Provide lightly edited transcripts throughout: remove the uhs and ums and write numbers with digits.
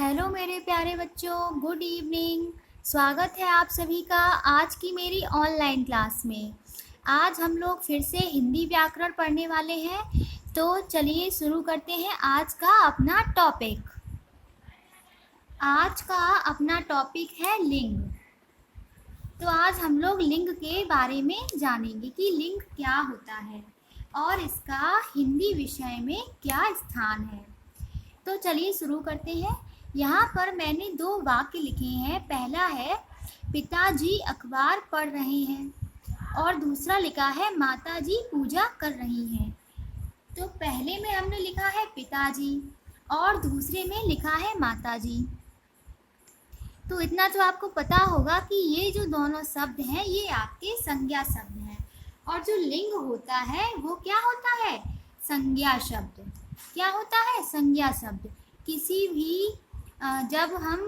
Hello मेरे प्यारे बच्चों, गुड इवनिंग। स्वागत है आप सभी का आज की मेरी ऑनलाइन क्लास में। आज हम लोग फिर से हिंदी व्याकरण पढ़ने वाले हैं, तो चलिए शुरू करते हैं आज का अपना टॉपिक। आज का अपना टॉपिक है लिंग। तो आज हम लोग लिंग के बारे में जानेंगे कि लिंग क्या होता है और इसका हिंदी विषय में क्या स्थान है। तो चलिए शुरू करते हैं। यहाँ पर मैंने दो वाक्य लिखे हैं। पहला है पिताजी अखबार पढ़ रहे हैं और दूसरा लिखा है माताजी पूजा कर रही हैं। तो पहले में हमने लिखा है पिताजी और दूसरे में लिखा है माताजी। तो इतना तो आपको पता होगा कि ये जो दोनों शब्द हैं ये आपके संज्ञा शब्द हैं और जो लिंग होता है वो क्या होता है? संज्ञा शब्द। क्या होता है? संज्ञा शब्द। किसी भी जब हम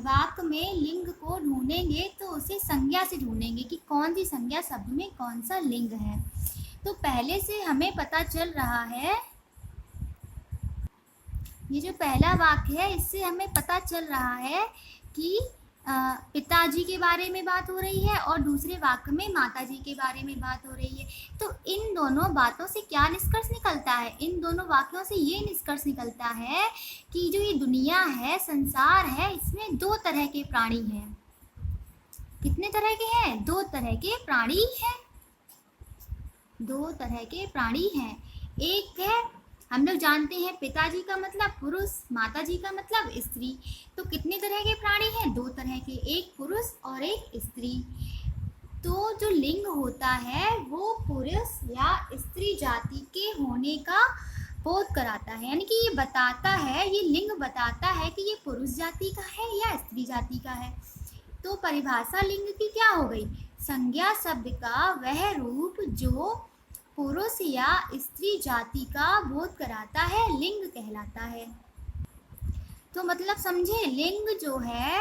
वाक्य में लिंग को ढूंढेंगे तो उसे संज्ञा से ढूंढेंगे कि कौन सी संज्ञा शब्द में कौन सा लिंग है। तो पहले से हमें पता चल रहा है, ये जो पहला वाक्य है इससे हमें पता चल रहा है कि पिताजी के बारे में बात हो रही है और दूसरे वाक्य में माताजी के बारे में बात हो रही है। तो इन दोनों बातों से क्या निष्कर्ष निकलता है? इन दोनों वाक्यों से ये निष्कर्ष निकलता है कि जो ये दुनिया है, संसार है, इसमें दो तरह के प्राणी हैं। कितने तरह के हैं? दो तरह के प्राणी हैं। दो तरह के प्राणी हैं। एक है, हम लोग जानते हैं पिताजी का मतलब पुरुष, माताजी का मतलब स्त्री। तो कितने तरह के प्राणी हैं? दो तरह के, एक पुरुष और एक स्त्री। तो जो लिंग होता है वो पुरुष या स्त्री जाति के होने का बोध कराता है, यानी कि ये बताता है, ये लिंग बताता है कि ये पुरुष जाति का है या स्त्री जाति का है। तो परिभाषा लिंग की क्या हो गई? संज्ञा शब्द का वह रूप जो पुरुष या स्त्री जाति का बोध कराता है लिंग कहलाता है। तो मतलब समझे, लिंग जो है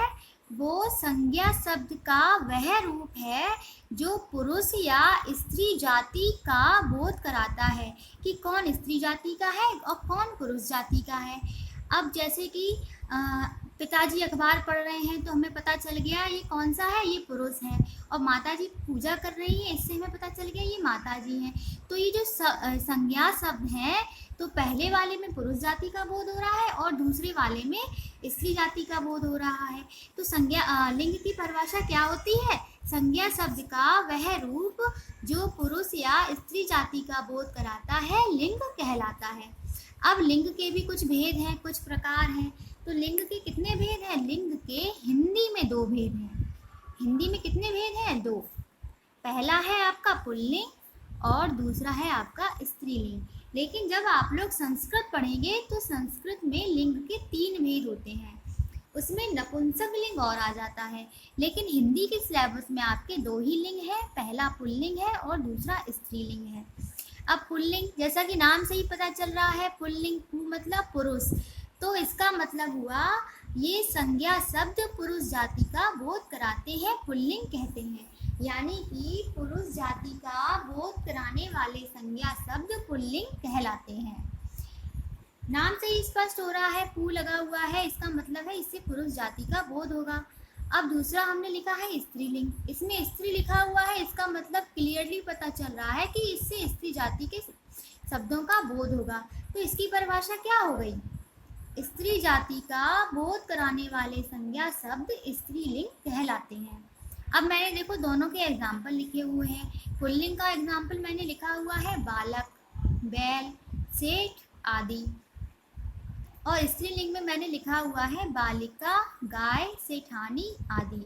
वो संज्ञा शब्द का वह रूप है जो पुरुष या स्त्री जाति का बोध कराता है कि कौन स्त्री जाति का है और कौन पुरुष जाति का है। अब जैसे कि पिताजी अखबार पढ़ रहे हैं तो हमें पता चल गया ये कौन सा है, ये पुरुष है। और माताजी पूजा कर रही है, इससे हमें पता चल गया ये माताजी हैं। तो ये जो संज्ञा शब्द हैं तो पहले वाले में पुरुष जाति का बोध हो रहा है और दूसरे वाले में स्त्री जाति का बोध हो रहा है। तो संज्ञा लिंग की परिभाषा क्या होती है? संज्ञा शब्द का वह रूप जो पुरुष या स्त्री जाति का बोध कराता है लिंग कहलाता है। अब लिंग के भी कुछ भेद हैं, कुछ प्रकार हैं। तो लिंग के कितने भेद हैं? लिंग के हिंदी में दो भेद हैं। हिंदी में कितने भेद हैं? दो। पहला है आपका पुल्लिंग और दूसरा है आपका स्त्रीलिंग। लेकिन जब आप लोग संस्कृत पढ़ेंगे तो संस्कृत में लिंग के तीन भेद होते हैं, उसमें नपुंसक लिंग और आ जाता है। लेकिन हिंदी के सिलेबस में आपके दो ही लिंग है, पहला पुल्लिंग है और दूसरा स्त्रीलिंग है। अब पुल्लिंग, जैसा कि नाम से ही पता चल रहा है, पुल्लिंग मतलब पुरुष, तो इसका मतलब हुआ ये संज्ञा शब्द पुरुष जाति का बोध कराते हैं, पुल्लिंग कहते हैं। यानी कि पुरुष जाति का बोध कराने वाले संज्ञा शब्द पुल्लिंग कहलाते हैं। नाम से ही स्पष्ट हो रहा है, पू लगा हुआ है, इसका मतलब है इससे पुरुष जाति का बोध होगा। अब दूसरा हमने लिखा है स्त्रीलिंग, इसमें स्त्री लिखा हुआ है, इसका मतलब क्लियरली पता चल रहा है कि इससे स्त्री जाति के शब्दों का बोध होगा। तो इसकी परिभाषा क्या हो गई? स्त्री जाति का बोध कराने वाले संज्ञा शब्द स्त्रीलिंग कहलाते हैं। अब मैंने देखो दोनों के एग्जाम्पल लिखे हुए हैं। पुल्लिंग का एग्जाम्पल मैंने लिखा हुआ है बालक, बैल, सेठ आदि, और स्त्रीलिंग में मैंने लिखा हुआ है बालिका, गाय, सेठानी आदि।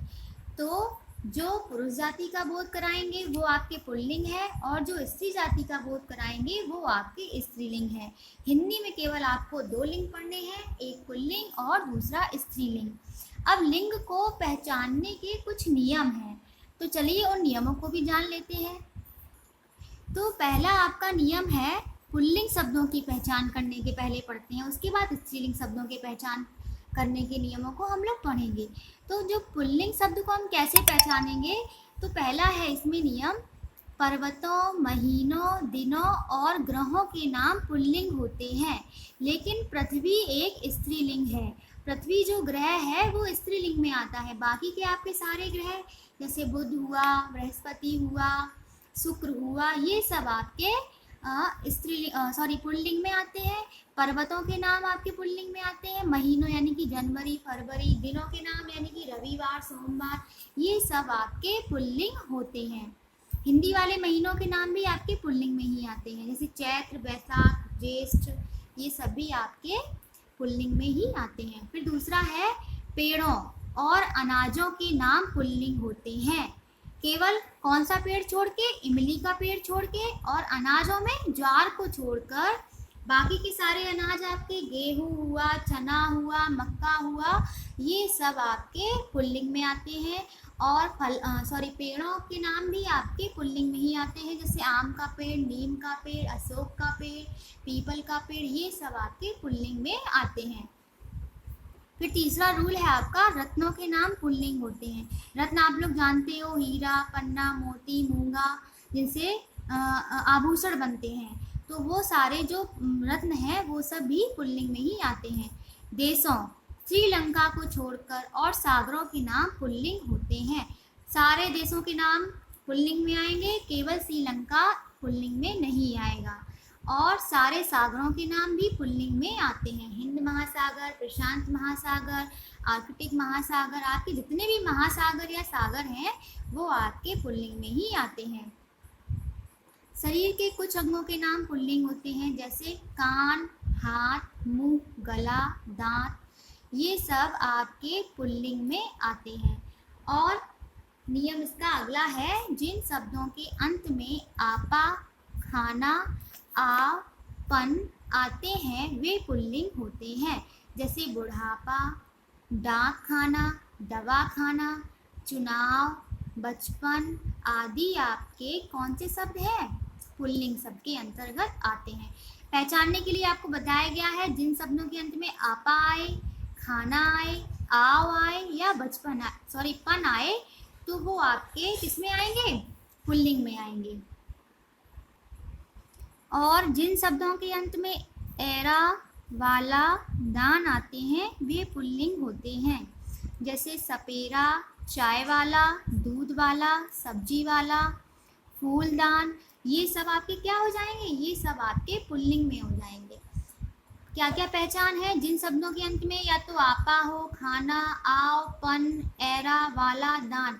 तो जो पुरुष जाति का बोध कराएंगे वो आपके पुल्लिंग है और जो स्त्री जाति का बोध कराएंगे वो आपके स्त्रीलिंग है। हिंदी में केवल आपको दो लिंग पढ़ने हैं, एक पुल्लिंग और दूसरा स्त्रीलिंग। अब लिंग को पहचानने के कुछ नियम हैं, तो चलिए उन नियमों को भी जान लेते हैं। तो पहला आपका नियम है, पुल्लिंग शब्दों की पहचान करने के पहले पढ़ते हैं, उसके बाद स्त्रीलिंग शब्दों की पहचान करने के नियमों को हम लोग पढ़ेंगे। तो जो पुल्लिंग शब्द को हम कैसे पहचानेंगे? तो पहला है इसमें नियम, पर्वतों, महीनों, दिनों और ग्रहों के नाम पुल्लिंग होते हैं, लेकिन पृथ्वी एक स्त्रीलिंग है पृथ्वी जो ग्रह है वो स्त्रीलिंग में आता है। बाकी के आपके सारे ग्रह जैसे बुध हुआ, बृहस्पति हुआ, शुक्र हुआ, ये सब आपके पुल्लिंग में आते हैं। पर्वतों के नाम आपके पुल्लिंग में आते हैं। महीनों यानी कि जनवरी, फरवरी, दिनों के नाम यानी कि रविवार, सोमवार, ये सब आपके पुल्लिंग होते हैं। हिंदी वाले महीनों के नाम भी आपके पुल्लिंग में ही आते हैं, जैसे चैत्र, बैसाख, ज्येष्ठ, ये सभी आपके पुल्लिंग में ही आते हैं। फिर दूसरा है पेड़ों और अनाजों के नाम पुल्लिंग होते हैं। केवल कौन सा पेड़ छोड़ के, इमली का पेड़ छोड़ के, और अनाजों में ज्वार को छोड़कर बाकी के सारे अनाज आपके गेहूं हुआ, चना हुआ, मक्का हुआ, ये सब आपके पुल्लिंग में आते हैं। और पेड़ों के नाम भी आपके पुल्लिंग में ही आते हैं, जैसे आम का पेड़, नीम का पेड़, अशोक का पेड़, पीपल का पेड़, ये सब आपके पुल्लिंग में आते हैं। फिर तीसरा रूल है आपका, रत्नों के नाम पुल्लिंग होते हैं। रत्न आप लोग जानते हो, हीरा, पन्ना, मोती, मूंगा, जिनसे आभूषण बनते हैं। तो वो सारे जो रत्न हैं वो सब भी पुल्लिंग में ही आते हैं। देशों, श्रीलंका को छोड़कर और सागरों के नाम पुल्लिंग होते हैं। सारे देशों के नाम पुल्लिंग में आएंगे, केवल श्रीलंका पुल्लिंग में नहीं आएगा। और सारे सागरों के नाम भी पुल्लिंग में आते हैं। हिंद महासागर, प्रशांत महासागर, आर्कटिक महासागर, आपके जितने भी महासागर या सागर हैं वो आपके पुल्लिंग में ही आते हैं। शरीर के कुछ अंगों के नाम पुल्लिंग होते हैं, जैसे कान, हाथ, मुंह, गला, दांत, ये सब आपके पुल्लिंग में आते हैं। और नियम इसका अगला है, जिन शब्दों के अंत में आपा, खाना, आ, पन आते हैं वे पुल्लिंग होते हैं, जैसे बुढ़ापा, डाक खाना, दवा खाना, चुनाव, बचपन आदि आपके कौन से शब्द हैं, पुल्लिंग शब्द के अंतर्गत आते हैं। पहचानने के लिए आपको बताया गया है, जिन शब्दों के अंत में आपा आए, खाना आए, आओ आए या पन आए, तो वो आपके किस में आएंगे, पुल्लिंग में आएंगे। और जिन शब्दों के अंत में एरा, वाला, दान आते हैं वे पुल्लिंग होते हैं, जैसे सपेरा, चाय वाला, दूध वाला, सब्जी वाला, फूलदान, ये सब आपके क्या हो जाएंगे, ये सब आपके पुल्लिंग में हो जाएंगे। क्या क्या पहचान है, जिन शब्दों के अंत में या तो आपा हो, खाना, आओ, पन, एरा, वाला, दान,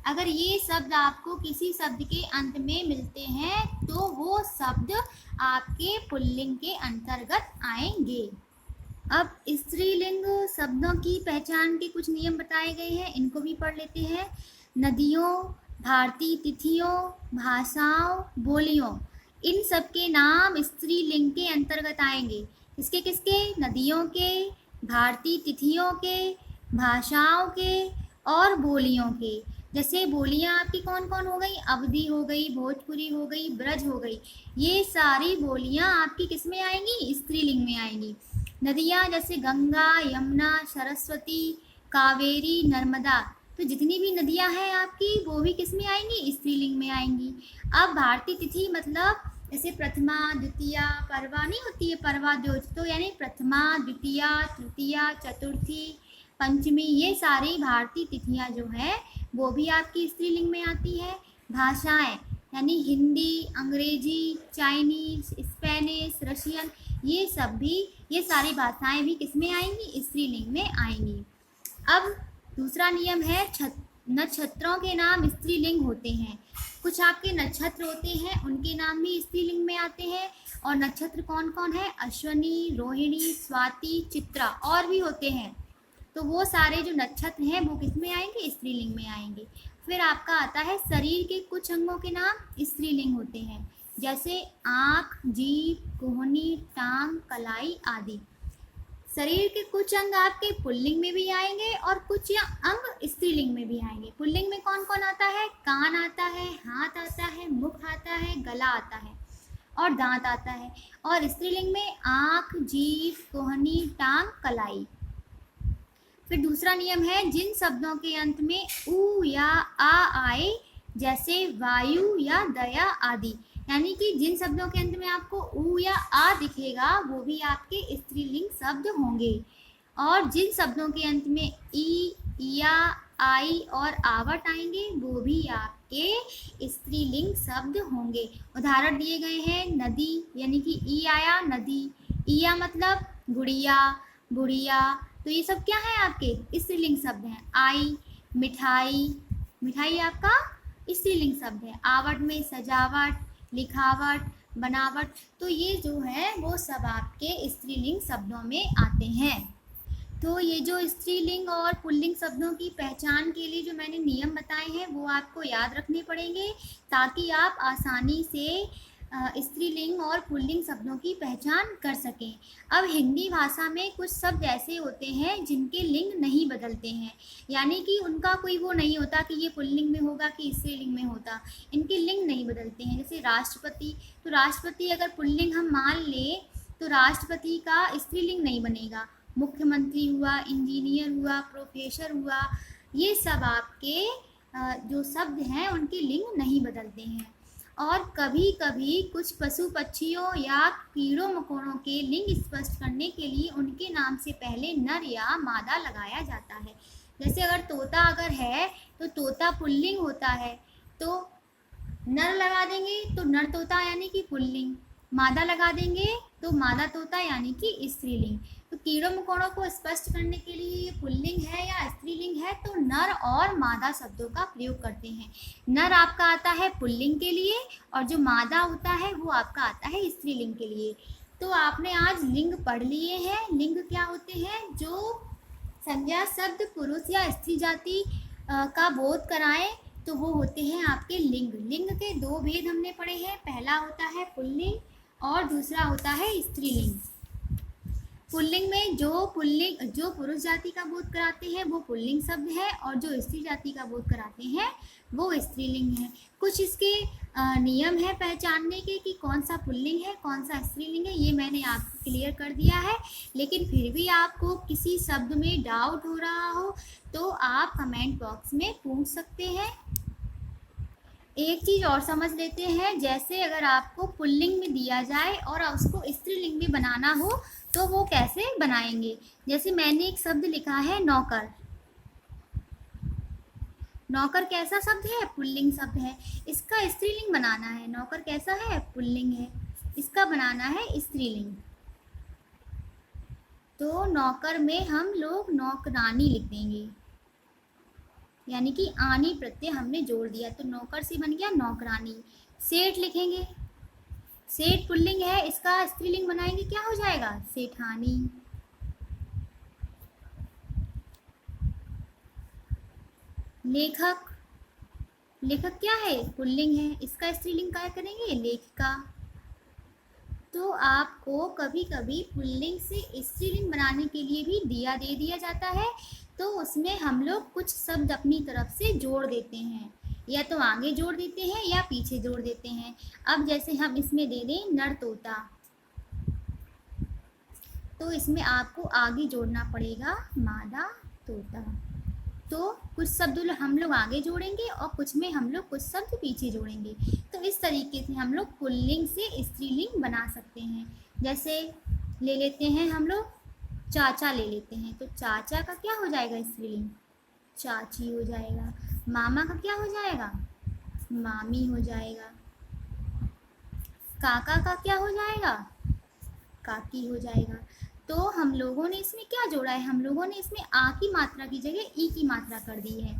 अगर ये शब्द आपको किसी शब्द के अंत में मिलते हैं तो वो शब्द आपके पुल्लिंग के अंतर्गत आएंगे। अब स्त्रीलिंग शब्दों की पहचान के कुछ नियम बताए गए हैं, इनको भी पढ़ लेते हैं। नदियों, भारतीय तिथियों, भाषाओं, बोलियों, इन सब के नाम स्त्रीलिंग के अंतर्गत आएंगे। किसके किसके, नदियों के, भारतीय तिथियों के, भाषाओं के और बोलियों के। जैसे बोलियां आपकी कौन कौन हो गई, अवधी हो गई, भोजपुरी हो गई, ब्रज हो गई, ये सारी बोलियां आपकी किस में आएंगी, स्त्रीलिंग में आएंगी। नदियां जैसे गंगा, यमुना, सरस्वती, कावेरी, नर्मदा, तो जितनी भी नदियां हैं आपकी वो भी किस में आएंगी, स्त्रीलिंग में आएंगी। अब भारतीय तिथि मतलब जैसे प्रथमा, द्वितीया, परवा नहीं होती है, परवा द्योज, तो यानी प्रथमा, द्वितीया, तृतीया, चतुर्थी, पंचमी, ये सारी भारतीय तिथियां जो है वो भी आपकी स्त्रीलिंग में आती है। भाषाएं यानी हिंदी, अंग्रेजी, चाइनीज, स्पेनिश, रशियन, ये सब भी, ये सारी भाषाएं भी किस में आएंगी, स्त्रीलिंग में आएंगी। अब दूसरा नियम है, नक्षत्रों के नाम स्त्रीलिंग होते हैं। कुछ आपके नक्षत्र होते हैं उनके नाम भी स्त्रीलिंग में आते हैं। और नक्षत्र कौन कौन है, अश्विनी, रोहिणी, स्वाति, चित्रा, और भी होते हैं। तो वो सारे जो नक्षत्र हैं वो किस में आएंगे, स्त्रीलिंग में आएंगे। फिर आपका आता है, शरीर के कुछ अंगों के नाम स्त्रीलिंग होते हैं, जैसे आँख, जीभ, कोहनी, टांग, कलाई आदि। शरीर के कुछ अंग आपके पुल्लिंग में भी आएंगे और कुछ अंग स्त्रीलिंग में भी आएंगे। पुल्लिंग में कौन कौन आता है, कान आता है, हाथ आता है, मुख आता है, गला आता है और दांत आता है। और स्त्रीलिंग में आँख, जीभ, कोहनी, टांग, कलाई। फिर दूसरा नियम है, जिन शब्दों के अंत में उ या आ आए, जैसे वायु या दया आदि, यानी कि जिन शब्दों के अंत में आपको उ या आ दिखेगा वो भी आपके स्त्रीलिंग शब्द होंगे। और जिन शब्दों के अंत में ई, या, आई और आवट आएंगे वो भी आपके स्त्रीलिंग शब्द होंगे। उदाहरण दिए गए हैं, नदी यानी कि ई आया नदी, ईया मतलब गुड़िया, बुढ़िया, तो ये सब क्या है आपके स्त्रीलिंग शब्द हैं। आई मिठाई, मिठाई आपका स्त्रीलिंग शब्द है। आवट में सजावट, लिखावट, बनावट, तो ये जो है वो सब आपके स्त्रीलिंग शब्दों में आते हैं। तो ये जो स्त्रीलिंग और पुल्लिंग शब्दों की पहचान के लिए जो मैंने नियम बताए हैं वो आपको याद रखने पड़ेंगे, ताकि आप आसानी से स्त्रीलिंग और पुल्लिंग शब्दों की पहचान कर सकें। अब हिंदी भाषा में कुछ शब्द ऐसे होते हैं जिनके लिंग नहीं बदलते हैं, यानी कि उनका कोई वो नहीं होता कि ये पुल्लिंग में होगा कि स्त्रीलिंग में होता, इनके लिंग नहीं बदलते हैं। जैसे राष्ट्रपति, तो राष्ट्रपति अगर पुल्लिंग हम मान लें तो राष्ट्रपति का स्त्रीलिंग नहीं बनेगा। मुख्यमंत्री हुआ, इंजीनियर हुआ, प्रोफेसर हुआ, ये सब आपके जो शब्द हैं उनके लिंग नहीं बदलते हैं। और कभी कभी कुछ पशु पक्षियों या कीड़ों मकोड़ों के लिंग स्पष्ट करने के लिए उनके नाम से पहले नर या मादा लगाया जाता है। जैसे अगर तोता अगर है तो तोता पुल्लिंग होता है, तो नर लगा देंगे तो नर तोता यानी कि पुल्लिंग, मादा लगा देंगे तो मादा तोता यानी कि स्त्रीलिंग। तो कीड़ों मकोड़ों को स्पष्ट करने के लिए ये पुल्लिंग है या स्त्रीलिंग है तो नर और मादा शब्दों का प्रयोग करते हैं। नर आपका आता है पुल्लिंग के लिए और जो मादा होता है वो आपका आता है स्त्रीलिंग के लिए। तो आपने आज लिंग पढ़ लिए हैं। लिंग क्या होते हैं? जो संज्ञा शब्द पुरुष या स्त्री जाति का बोध कराएं तो वो होते हैं आपके लिंग। लिंग के दो भेद हमने पढ़े हैं, पहला होता है पुल्लिंग और दूसरा होता है स्त्रीलिंग। पुल्लिंग में जो पुरुष जाति का बोध कराते हैं वो पुल्लिंग शब्द है और जो स्त्री जाति का बोध कराते हैं वो स्त्रीलिंग है। कुछ इसके नियम है पहचानने के कि कौन सा पुल्लिंग है कौन सा स्त्रीलिंग है, ये मैंने आपको क्लियर कर दिया है। लेकिन फिर भी आपको किसी शब्द में डाउट हो रहा हो तो आप कमेंट बॉक्स में पूछ सकते हैं। एक चीज़ और समझ लेते हैं, जैसे अगर आपको पुल्लिंग में दिया जाए और उसको स्त्रीलिंग में बनाना हो तो वो कैसे बनाएंगे। जैसे मैंने एक शब्द लिखा है नौकर। नौकर कैसा शब्द है? पुल्लिंग शब्द है। इसका स्त्रीलिंग बनाना है। नौकर कैसा है? पुल्लिंग है। इसका बनाना है स्त्रीलिंग। तो नौकर में हम लोग नौकरानी लिख देंगे, यानी कि आनी प्रत्यय हमने जोड़ दिया तो नौकर से बन गया नौकरानी। सेठ लिखेंगे, सेठ पुल्लिंग है, इसका स्त्रीलिंग बनाएंगे क्या हो जाएगा? सेठानी। लेखक, लेखक क्या है? पुल्लिंग है, इसका स्त्रीलिंग क्या करेंगे? लेखिका। तो आपको कभी कभी पुल्लिंग से स्त्रीलिंग बनाने के लिए भी दे दिया जाता है, तो उसमें हम लोग कुछ शब्द अपनी तरफ से जोड़ देते हैं, या तो आगे जोड़ देते हैं या पीछे जोड़ देते हैं। अब जैसे हम इसमें दे दें नर तोता, तो इसमें आपको आगे जोड़ना पड़ेगा मादा तोता। तो कुछ शब्द हम लोग आगे जोड़ेंगे और कुछ में हम लोग कुछ शब्द पीछे जोड़ेंगे। तो इस तरीके से हम लोग पुल्लिंग से स्त्रीलिंग बना सकते हैं। जैसे ले लेते हैं हम लोग चाचा ले लेते हैं, तो चाचा का क्या हो जाएगा स्त्रीलिंग? चाची हो जाएगा। मामा का क्या हो जाएगा? मामी हो जाएगा। काका का क्या हो जाएगा? काकी हो जाएगा। तो हम लोगों ने इसमें क्या जोड़ा है? हम लोगों ने इसमें आ की मात्रा की जगह ई की मात्रा कर दी है।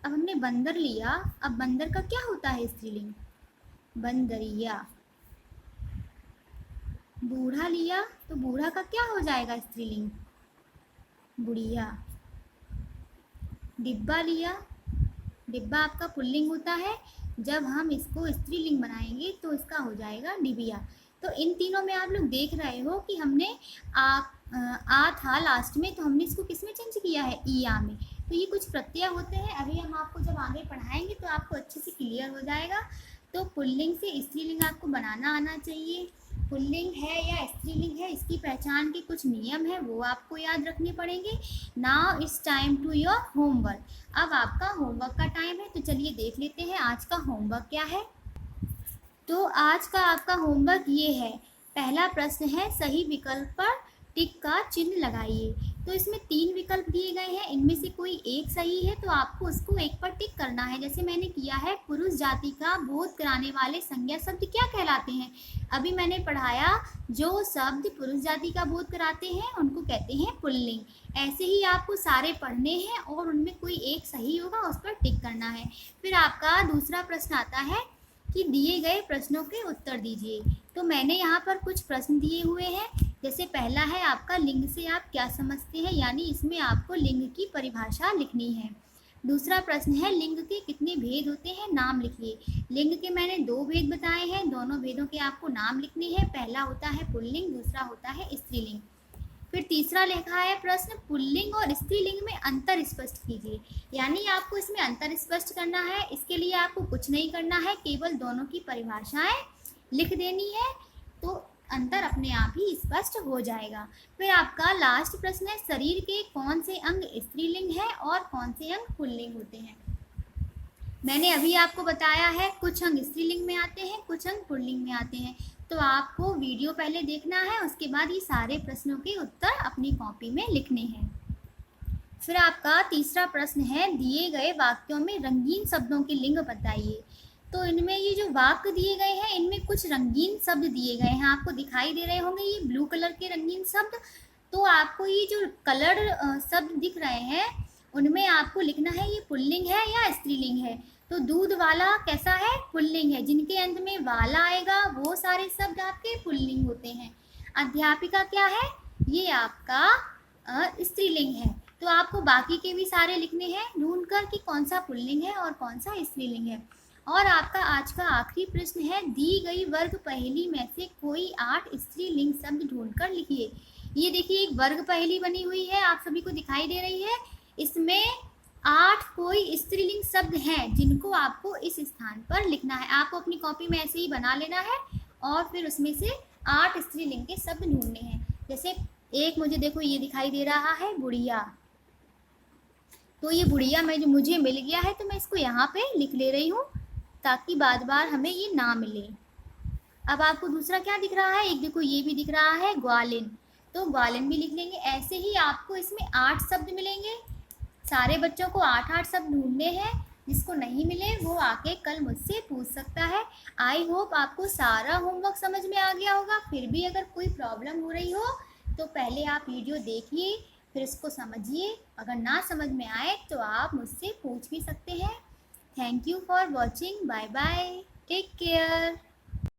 अब हमने बंदर लिया, अब बंदर का क्या होता है स्त्रीलिंग? बंदरिया। बूढ़ा लिया तो बूढ़ा का क्या हो जाएगा स्त्रीलिंग? बुढ़िया। डिब्बा लिया, डिब्बा आपका पुल्लिंग होता है, जब हम इसको स्त्रीलिंग बनाएंगे तो इसका हो जाएगा डिबिया। तो इन तीनों में आप लोग देख रहे हो कि हमने आ था लास्ट में, तो हमने इसको किस में चेंज किया है? ई आ में। तो ये कुछ प्रत्यय होते हैं, अभी हम आपको जब आगे पढ़ाएंगे तो आपको अच्छे से क्लियर हो जाएगा। तो पुल्लिंग से स्त्रीलिंग आपको बनाना आना चाहिए। पुल्लिंग है या स्त्रीलिंग है, इसकी पहचान के कुछ नियम है वो आपको याद रखने पड़ेंगे। Now it's time to your homework. अब आपका होमवर्क का टाइम है, तो चलिए देख लेते हैं आज का होमवर्क क्या है। तो आज का आपका होमवर्क ये है पहला प्रश्न है सही विकल्प पर टिक का चिन्ह लगाइए। तो इसमें 3 विकल्प दिए गए हैं, इनमें से कोई एक सही है तो आपको उसको एक पर टिक करना है। जैसे मैंने किया है, पुरुष जाति का बोध कराने वाले संज्ञा शब्द क्या कहलाते हैं? अभी मैंने पढ़ाया, जो शब्द पुरुष जाति का बोध कराते हैं उनको कहते हैं पुल्लिंग। ऐसे ही आपको सारे पढ़ने हैं और उनमें कोई एक सही होगा, उस पर टिक करना है। फिर आपका दूसरा प्रश्न आता है कि दिए गए प्रश्नों के उत्तर दीजिए। तो मैंने यहाँ पर कुछ प्रश्न दिए हुए हैं। जैसे पहला है आपका, लिंग से आप क्या समझते हैं, यानी इसमें आपको लिंग की परिभाषा लिखनी है। दूसरा प्रश्न है, लिंग के कितने भेद होते हैं, नाम लिखिए। लिंग के मैंने 2 भेद बताए हैं, दोनों भेदों के आपको नाम लिखने हैं। पहला होता है पुल्लिंग, दूसरा होता है स्त्रीलिंग। फिर तीसरा लिखा है प्रश्न, पुल्लिंग और स्त्रीलिंग में अंतर स्पष्ट कीजिए। यानी आपको इसमें अंतर स्पष्ट करना है। इसके लिए आपको कुछ नहीं करना है, केवल दोनों की परिभाषाएं लिख देनी है, तो अंतर अपने आप ही स्पष्ट हो जाएगा। फिर आपका लास्ट प्रश्न है, शरीर के कौन से अंग स्त्रीलिंग है और कौन से अंग पुल्लिंग होते हैं। मैंने अभी आपको बताया है, कुछ अंग स्त्रीलिंग में आते हैं, कुछ अंग पुल्लिंग में आते हैं। तो आपको वीडियो पहले देखना है, उसके बाद ये सारे प्रश्नों के उत्तर अपनी कॉपी में लिखने हैं। फिर आपका तीसरा प्रश्न है, दिए गए वाक्यों में रंगीन शब्दों के लिंग बताइए। तो इनमें ये जो वाक्य दिए गए हैं, इनमें कुछ रंगीन शब्द दिए गए हैं, आपको दिखाई दे रहे होंगे ये ब्लू कलर के रंगीन शब्द। तो आपको ये जो कलर शब्द दिख रहे हैं, उनमें आपको लिखना है ये पुल्लिंग है या स्त्रीलिंग है। तो दूध वाला कैसा है, पुल्लिंग है। जिनके अंत में वाला आएगा वो सारे शब्द आपके पुल्लिंग होते हैं। अध्यापिका क्या है, ये आपका स्त्रीलिंग है। तो आपको बाकी के भी सारे लिखने हैं ढूंढ कर कि कौन सा पुल्लिंग है और कौन सा स्त्रीलिंग है। और आपका आज का आखिरी प्रश्न है, दी गई वर्ग पहेली में से कोई 8 स्त्रीलिंग शब्द ढूंढकर लिखिए। ये देखिए, एक वर्ग पहेली बनी हुई है, आप सभी को दिखाई दे रही है। इसमें 8 कोई स्त्रीलिंग शब्द हैं जिनको आपको इस स्थान पर लिखना है। आपको अपनी कॉपी में ऐसे ही बना लेना है और फिर उसमें से 8 स्त्रीलिंग के शब्द ढूंढने हैं। जैसे एक मुझे देखो ये दिखाई दे रहा है, बुढ़िया। तो ये बुढ़िया मुझे मिल गया है, तो मैं इसको यहाँ पे लिख ले रही हूँ ताकि बार बार हमें ये ना मिले। अब आपको दूसरा क्या दिख रहा है, एक देखो ये भी दिख रहा है, ग्वालिन। तो ग्वालिन भी लिख लेंगे। ऐसे ही आपको इसमें 8 शब्द मिलेंगे। सारे बच्चों को 8-8 शब्द ढूंढने हैं। जिसको नहीं मिले वो आके कल मुझसे पूछ सकता है। आई होप आपको सारा होमवर्क समझ में आ गया होगा। फिर भी अगर कोई प्रॉब्लम हो रही हो तो पहले आप वीडियो देखिए, फिर इसको समझिए। अगर ना समझ में आए तो आप मुझसे पूछ भी सकते हैं। Thank you for watching. Bye bye, take care.